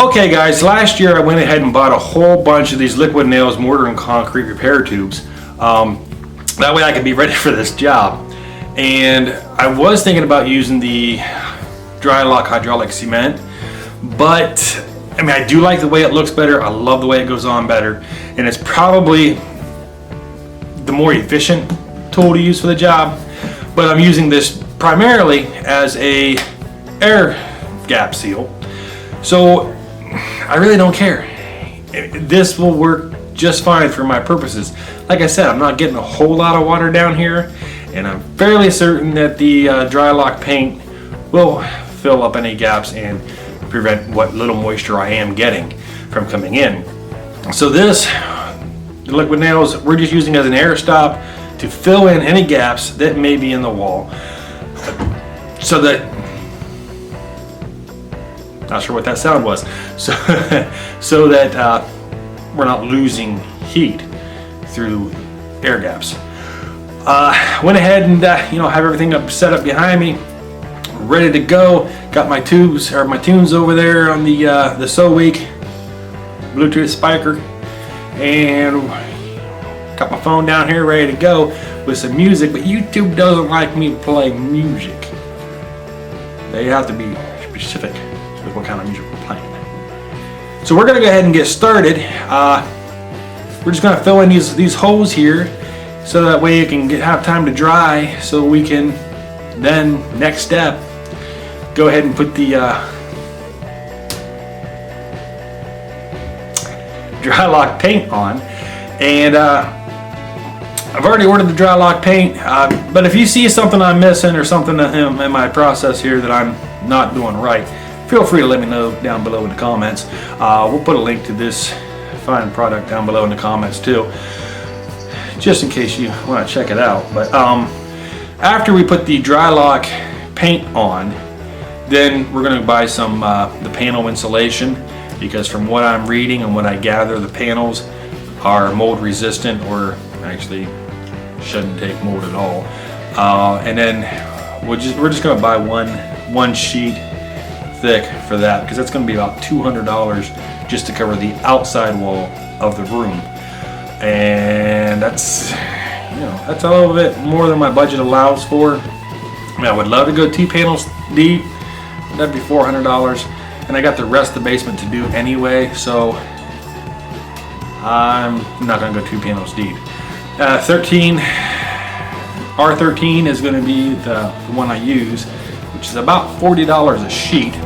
Okay guys, last year I went ahead and bought a whole bunch of these liquid nails mortar and concrete repair tubes. That way I could be ready for this job. And I was thinking about using the DryLok hydraulic cement, but I mean, I do like the way it looks better. I love the way it goes on better, and it's probably the more efficient tool to use for the job. But I'm using this primarily as a air gap seal, so I really don't care. This will work just fine for my purposes. Like I said, I'm not getting a whole lot of water down here, and I'm fairly certain that the DryLok paint will fill up any gaps and prevent what little moisture I am getting from coming in. So this, the liquid nails, we're just using as an air stop to fill in any gaps that may be in the wall, so that, not sure what that sound was, so that we're not losing heat through air gaps. Went ahead and have everything set up behind me, ready to go. Got my tubes or my tunes over there on the So Weak Bluetooth speaker, and got my phone down here ready to go with some music. But YouTube doesn't like me to play music. They have to be specific with what kind of music we're playing. So we're gonna go ahead and get started. We're just gonna fill in these holes here, so that way it can have time to dry, so we can then, next step, go ahead and put the DryLok paint on. And I've already ordered the DryLok paint, but if you see something I'm missing or something in my process here that I'm not doing right, feel free to let me know down below in the comments. We'll put a link to this fine product down below in the comments too, just in case you want to check it out. But after we put the DryLok paint on, then we're going to buy some the panel insulation, because from what I'm reading and what I gather, the panels are mold resistant, or actually shouldn't take mold at all. And then we're just going to buy one sheet thick for that, because that's going to be about $200 just to cover the outside wall of the room. And that's a little bit more than my budget allows for. I mean, I would love to go 2 panels deep. That'd be $400, and I got the rest of the basement to do anyway, so I'm not gonna go 2 panels deep. R13 is gonna be the one I use, which is about $40 a sheet.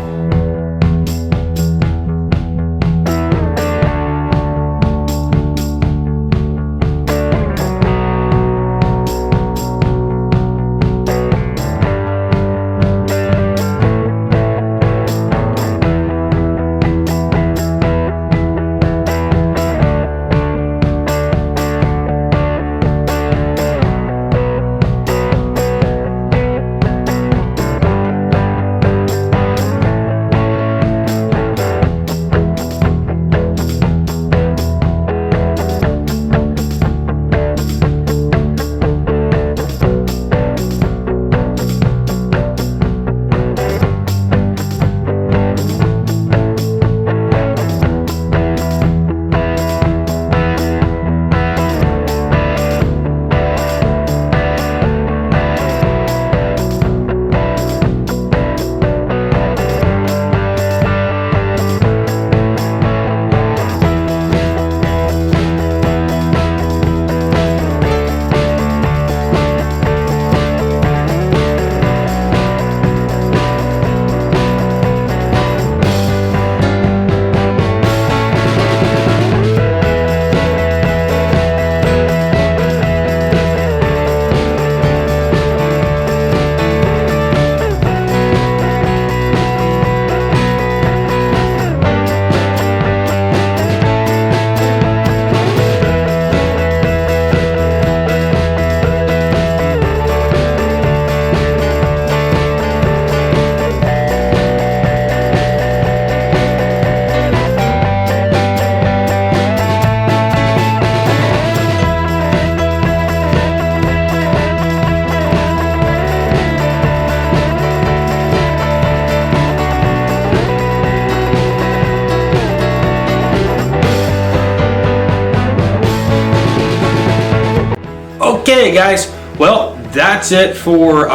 Okay guys, well that's it for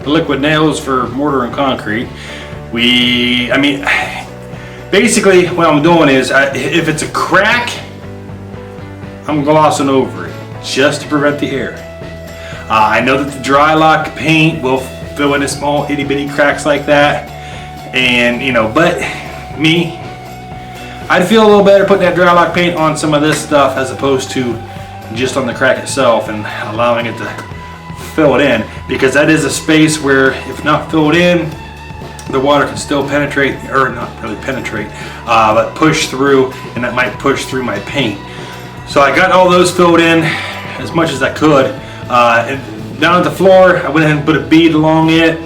liquid nails for mortar and concrete. Basically what I'm doing is, if it's a crack, I'm glossing over it just to prevent the air. I know that the DryLok paint will fill in a small itty bitty cracks like that, and but me, I'd feel a little better putting that DryLok paint on some of this stuff as opposed to just on the crack itself and allowing it to fill it in, because that is a space where if not filled in, the water can still penetrate, or not really penetrate, but push through, and that might push through my paint. So I got all those filled in as much as I could. And down at the floor, I went ahead and put a bead along it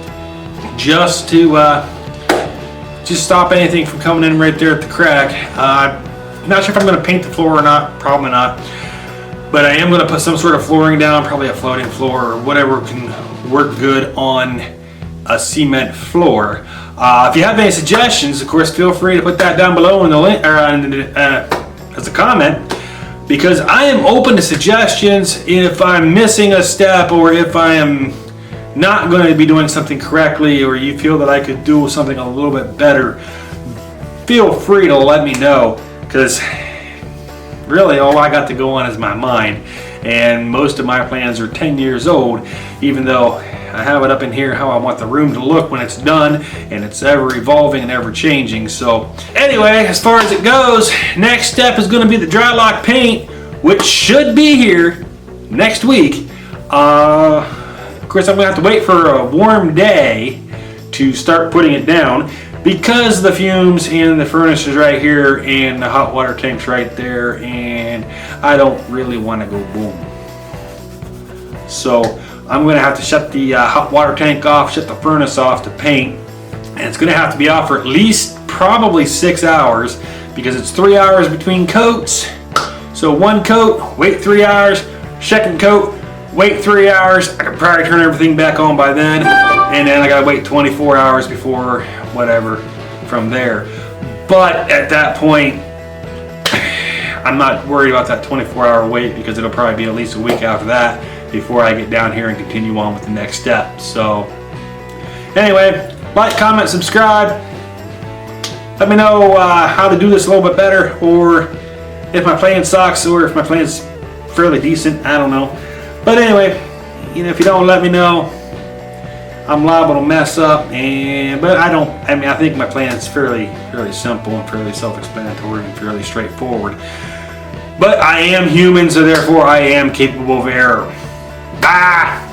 just to just stop anything from coming in right there at the crack. Not sure if I'm going to paint the floor or not, probably not. But I am going to put some sort of flooring down, probably a floating floor or whatever can work good on a cement floor. If you have any suggestions, of course, feel free to put that down below in the link, or as a comment, because I am open to suggestions. If I'm missing a step, or if I am not going to be doing something correctly, or you feel that I could do something a little bit better, feel free to let me know, because really all I got to go on is my mind, and most of my plans are 10 years old, even though I have it up in here how I want the room to look when it's done, and it's ever evolving and ever changing. So anyway, as far as it goes, next step is going to be the DryLok paint, which should be here next week. Of course, I'm going to have to wait for a warm day to start putting it down, because the fumes and the furnace is right here and the hot water tank's right there, and I don't really want to go boom. So I'm going to have to shut the hot water tank off, shut the furnace off to paint, and it's going to have to be off for at least probably 6 hours, because it's 3 hours between coats. So one coat, wait 3 hours, second coat, wait 3 hours. I could probably turn everything back on by then, and then I gotta wait 24 hours before whatever from there. But at that point, I'm not worried about that 24-hour wait, because it'll probably be at least a week after that before I get down here and continue on with the next step. So anyway, like, comment, subscribe. Let me know how to do this a little bit better, or if my plan sucks, or if my plan's fairly decent. I don't know. But anyway, if you don't let me know, I'm liable to mess up. But I think my plan is fairly simple and fairly self-explanatory and fairly straightforward. But I am human, so therefore I am capable of error. Bye!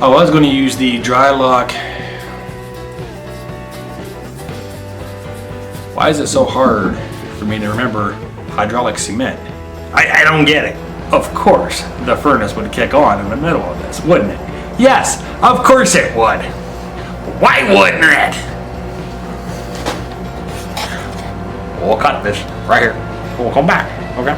I was going to use the DryLok. Why is it so hard for me to remember hydraulic cement? I don't get it. Of course, the furnace would kick on in the middle of this, wouldn't it? Yes, of course it would. Why wouldn't it? We'll cut this right here. We'll come back, okay?